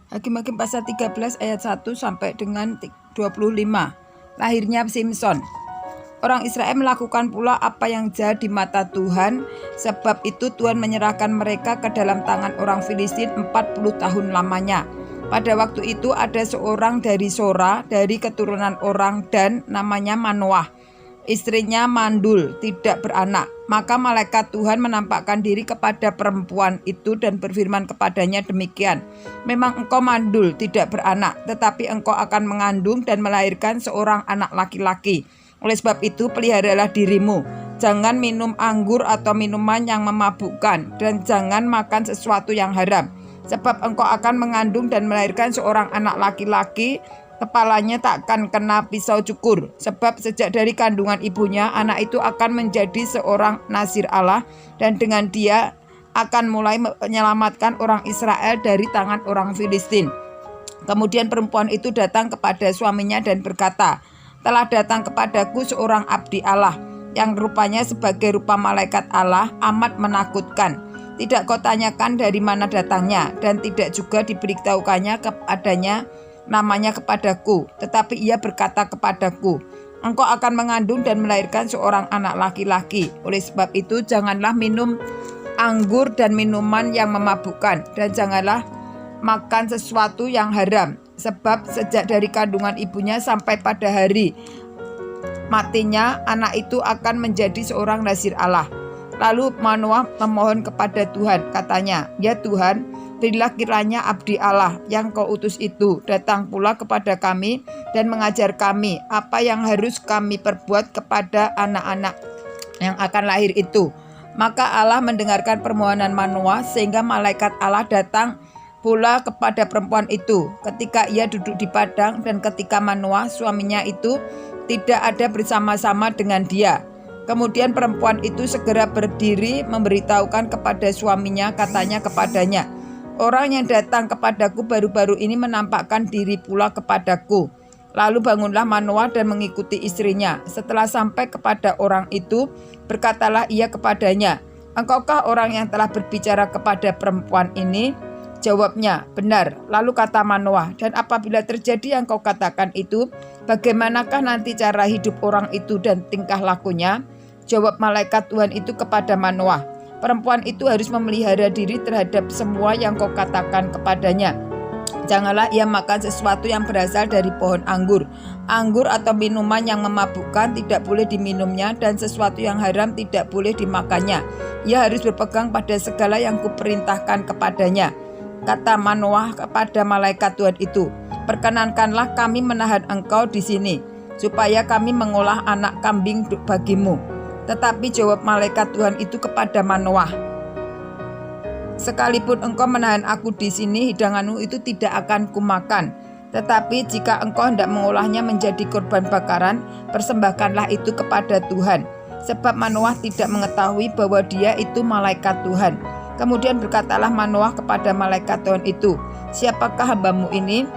Hakim-Hakim pasal 13 ayat 1 sampai dengan 25. Lahirnya Simson. Orang Israel melakukan pula apa yang jahat di mata Tuhan, sebab itu Tuhan menyerahkan mereka ke dalam tangan orang Filistin 40 tahun lamanya. Pada waktu itu ada seorang dari Sora, dari keturunan orang Dan, namanya Manoah. Istrinya mandul, tidak beranak. Maka malaikat Tuhan menampakkan diri kepada perempuan itu dan berfirman kepadanya demikian, memang engkau mandul, tidak beranak, tetapi engkau akan mengandung dan melahirkan seorang anak laki-laki. Oleh sebab itu peliharalah dirimu, jangan minum anggur atau minuman yang memabukkan, dan jangan makan sesuatu yang haram. Sebab engkau akan mengandung dan melahirkan seorang anak laki-laki, kepalanya takkan kena pisau cukur. Sebab sejak dari kandungan ibunya, anak itu akan menjadi seorang nazir Allah, dan dengan dia akan mulai menyelamatkan orang Israel dari tangan orang Filistin. Kemudian perempuan itu datang kepada suaminya dan berkata, telah datang kepadaku seorang abdi Allah, yang rupanya sebagai rupa malaikat Allah, amat menakutkan. Tidak kau tanyakan dari mana datangnya, dan tidak juga diberitahukannya kepadanya namanya kepadaku, tetapi ia berkata kepadaku, engkau akan mengandung dan melahirkan seorang anak laki-laki. Oleh sebab itu janganlah minum anggur dan minuman yang memabukkan, dan janganlah makan sesuatu yang haram. Sebab sejak dari kandungan ibunya sampai pada hari matinya, anak itu akan menjadi seorang nazir Allah. Lalu Manoah memohon kepada Tuhan, katanya, ya Tuhan, berilah kiranya abdi Allah yang kau utus itu datang pula kepada kami dan mengajar kami apa yang harus kami perbuat kepada anak-anak yang akan lahir itu. Maka Allah mendengarkan permohonan Manoah, sehingga malaikat Allah datang pula kepada perempuan itu ketika ia duduk di padang, dan ketika Manoah suaminya itu tidak ada bersama-sama dengan dia. Kemudian perempuan itu segera berdiri memberitahukan kepada suaminya, katanya kepadanya, orang yang datang kepadaku baru-baru ini menampakkan diri pula kepadaku. Lalu bangunlah Manoah dan mengikuti istrinya. Setelah sampai kepada orang itu, berkatalah ia kepadanya, engkaukah orang yang telah berbicara kepada perempuan ini? Jawabnya, benar. Lalu kata Manoah, dan apabila terjadi yang kau katakan itu, bagaimanakah nanti cara hidup orang itu dan tingkah lakunya? Jawab malaikat Tuhan itu kepada Manoah, perempuan itu harus memelihara diri terhadap semua yang kau katakan kepadanya. Janganlah ia makan sesuatu yang berasal dari pohon anggur. Anggur atau minuman yang memabukkan tidak boleh diminumnya, dan sesuatu yang haram tidak boleh dimakannya. Ia harus berpegang pada segala yang kuperintahkan kepadanya. Kata Manoah kepada malaikat Tuhan itu, perkenankanlah kami menahan engkau di sini, supaya kami mengolah anak kambing bagimu. Tetapi jawab malaikat Tuhan itu kepada Manoah, sekalipun engkau menahan aku di sini, hidanganmu itu tidak akan kumakan. Tetapi jika engkau hendak mengolahnya menjadi korban bakaran, persembahkanlah itu kepada Tuhan. Sebab Manoah tidak mengetahui bahwa dia itu malaikat Tuhan. Kemudian berkatalah Manoah kepada malaikat Tuhan itu, siapakah hambamu ini?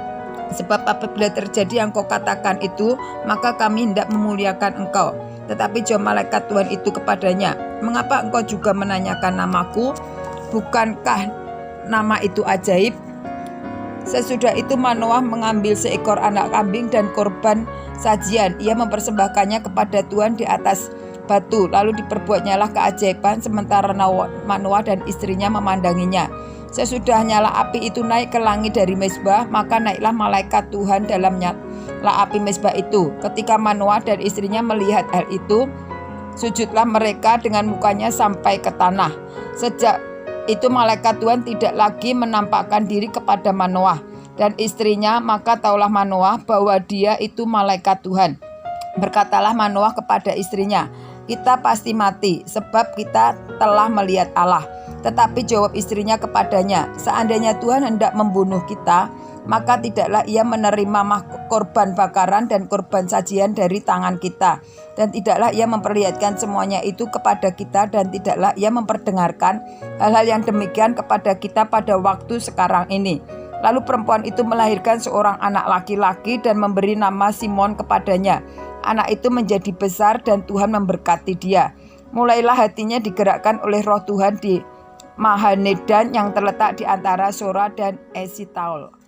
Sebab apabila terjadi yang kau katakan itu, maka kami hendak memuliakan engkau. Tetapi jawab malaikat Tuhan itu kepadanya, mengapa engkau juga menanyakan namaku? Bukankah nama itu ajaib? Sesudah itu Manoah mengambil seekor anak kambing dan korban sajian. Ia mempersembahkannya kepada Tuhan di atas batu. Lalu diperbuatnyalah keajaiban sementara Manoah dan istrinya memandanginya. Sesudah nyala api itu naik ke langit dari mezbah, maka naiklah malaikat Tuhan dalam nyala api mezbah itu. Ketika Manoah dan istrinya melihat hal itu, sujudlah mereka dengan mukanya sampai ke tanah. Sejak itu malaikat Tuhan tidak lagi menampakkan diri kepada Manoah dan istrinya, maka taulah Manoah bahwa dia itu malaikat Tuhan. Berkatalah Manoah kepada istrinya, kita pasti mati, sebab kita telah melihat Allah. Tetapi jawab istrinya kepadanya, seandainya Tuhan hendak membunuh kita, maka tidaklah ia menerima korban bakaran dan korban sajian dari tangan kita, dan tidaklah ia memperlihatkan semuanya itu kepada kita, dan tidaklah ia memperdengarkan hal-hal yang demikian kepada kita pada waktu sekarang ini. Lalu perempuan itu melahirkan seorang anak laki-laki dan memberi nama Simon kepadanya. Anak itu menjadi besar dan Tuhan memberkati dia. Mulailah hatinya digerakkan oleh roh Tuhan di Mahanedan yang terletak di antara Sora dan Esitaol.